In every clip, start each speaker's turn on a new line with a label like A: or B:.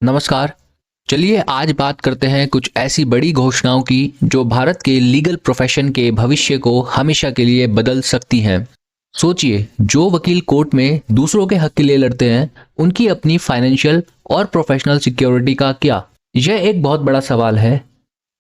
A: नमस्कार। चलिए आज बात करते हैं कुछ ऐसी बड़ी घोषणाओं की जो भारत के लीगल प्रोफेशन के भविष्य को हमेशा के लिए बदल सकती हैं। सोचिए, जो वकील कोर्ट में दूसरों के हक के लिए लड़ते हैं, उनकी अपनी फाइनेंशियल और प्रोफेशनल सिक्योरिटी का क्या? यह एक बहुत बड़ा सवाल है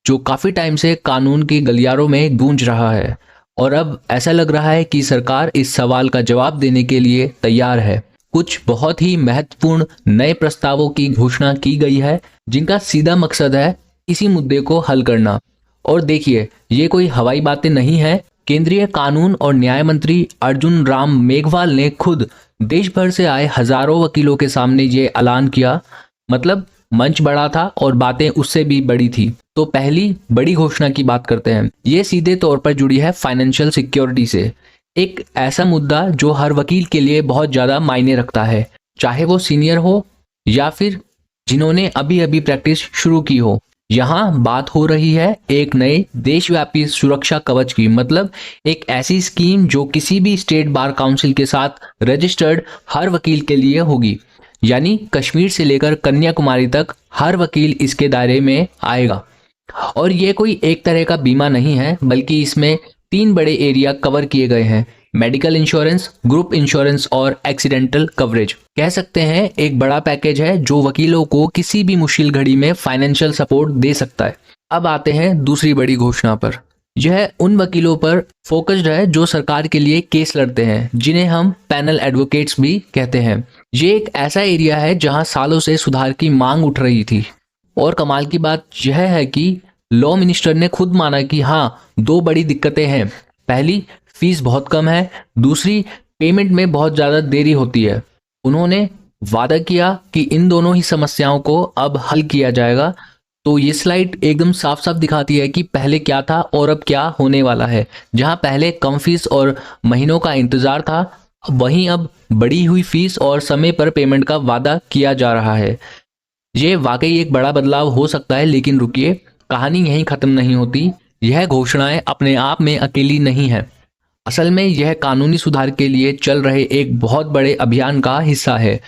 A: जो काफी टाइम से कानून के गलियारों में गूंज रहा है और अब ऐसा लग रहा है कि सरकार इस सवाल का जवाब देने के लिए तैयार है। कुछ बहुत ही महत्वपूर्ण नए प्रस्तावों की घोषणा की गई है जिनका सीधा मकसद है इसी मुद्दे को हल करना। और देखिए, ये कोई हवाई बातें नहीं है। केंद्रीय कानून और न्याय मंत्री अर्जुन राम मेघवाल ने खुद देश भर से आए हजारों वकीलों के सामने ये ऐलान किया। मतलब मंच बड़ा था और बातें उससे भी बड़ी थी। तो पहली बड़ी घोषणा की बात करते हैं। ये सीधे तौर पर जुड़ी है फाइनेंशियल सिक्योरिटी से। एक ऐसा मुद्दा जो हर वकील के लिए बहुत ज्यादा मायने रखता है, चाहे वो सीनियर हो या फिर जिन्होंने अभी अभी प्रैक्टिस शुरू की हो। यहाँ बात हो रही है एक नए देशव्यापी सुरक्षा कवच की। मतलब एक ऐसी स्कीम जो किसी भी स्टेट बार काउंसिल के साथ रजिस्टर्ड हर वकील के लिए होगी। यानी कश्मीर से लेकर कन्याकुमारी तक हर वकील इसके दायरे में आएगा। और ये कोई एक तरह का बीमा नहीं है, बल्कि इसमें तीन बड़े एरिया कवर किए गए हैं: मेडिकल इंश्योरेंस, ग्रुप इंश्योरेंस और एक्सीडेंटल कवरेज। कह सकते हैं एक बड़ा पैकेज है जो वकीलों को किसी भी मुश्किल घड़ी में फाइनेंशियल सपोर्ट दे सकता है। अब आते हैं दूसरी बड़ी घोषणा पर। यह उन वकीलों पर फोकस्ड है जो सरकार के लिए केस लड़ते हैं, जिन्हें हम पैनल एडवोकेट्स भी कहते हैं। ये एक ऐसा एरिया है जहां सालों से सुधार की मांग उठ रही थी। और कमाल की बात यह है कि लॉ मिनिस्टर ने खुद माना कि हाँ, दो बड़ी दिक्कतें हैं। पहली, फीस बहुत कम है। दूसरी, पेमेंट में बहुत ज़्यादा देरी होती है। उन्होंने वादा किया कि इन दोनों ही समस्याओं को अब हल किया जाएगा। तो ये स्लाइड एकदम साफ साफ दिखाती है कि पहले क्या था और अब क्या होने वाला है। जहां पहले कम फीस और महीनों का इंतजार था, वहीं अब बढ़ी हुई फीस और समय पर पेमेंट का वादा किया जा रहा है। ये वाकई एक बड़ा बदलाव हो सकता है, लेकिन रुकिए, कहानी यहीं खत्म नहीं होती। यह घोषणाएं अपने आप में अकेली नहीं है। असल में यह कानूनी सुधार के लिए चल रहे एक बहुत बड़े अभियान का हिस्सा है।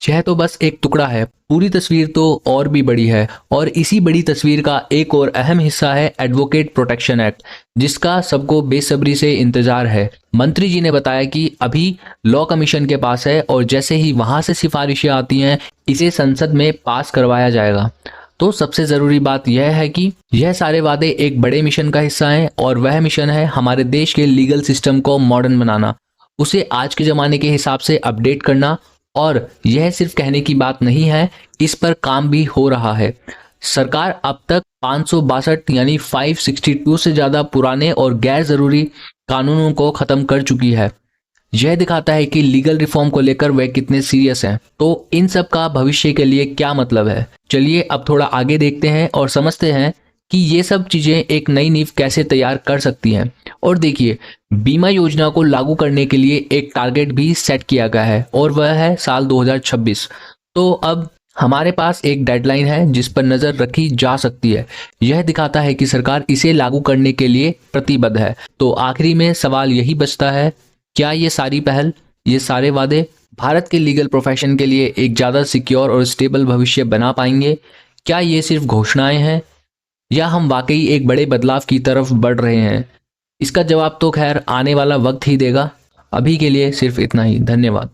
A: यह तो बस एक टुकड़ा है, पूरी तस्वीर तो और भी बड़ी है। और इसी बड़ी तस्वीर का एक और अहम हिस्सा है एडवोकेट प्रोटेक्शन एक्ट, जिसका सबको बेसब्री से इंतजार है। मंत्री जी ने बताया कि अभी लॉ कमीशन के पास है और जैसे ही वहां से सिफारिशें आती हैं, इसे संसद में पास करवाया जाएगा। तो सबसे ज़रूरी बात यह है कि यह सारे वादे एक बड़े मिशन का हिस्सा हैं, और वह मिशन है हमारे देश के लीगल सिस्टम को मॉडर्न बनाना, उसे आज के ज़माने के हिसाब से अपडेट करना। और यह सिर्फ कहने की बात नहीं है, इस पर काम भी हो रहा है। सरकार अब तक 562 यानी 562 से ज़्यादा पुराने और गैर ज़रूरी कानूनों को ख़त्म कर चुकी है। यह दिखाता है कि लीगल रिफॉर्म को लेकर वे कितने सीरियस हैं। तो इन सब का भविष्य के लिए क्या मतलब है? चलिए अब थोड़ा आगे देखते हैं और समझते हैं कि ये सब चीजें एक नई नींव कैसे तैयार कर सकती हैं। और देखिए, बीमा योजना को लागू करने के लिए एक टारगेट भी सेट किया गया है और वह है साल 2026। तो अब हमारे पास एक डेडलाइन है जिस पर नजर रखी जा सकती है। यह दिखाता है कि सरकार इसे लागू करने के लिए प्रतिबद्ध है। तो आखिरी में सवाल यही बचता है, क्या ये सारी पहल, ये सारे वादे भारत के लीगल प्रोफेशन के लिए एक ज़्यादा सिक्योर और स्टेबल भविष्य बना पाएंगे? क्या ये सिर्फ घोषणाएं हैं या हम वाकई एक बड़े बदलाव की तरफ बढ़ रहे हैं? इसका जवाब तो खैर आने वाला वक्त ही देगा। अभी के लिए सिर्फ इतना ही। धन्यवाद।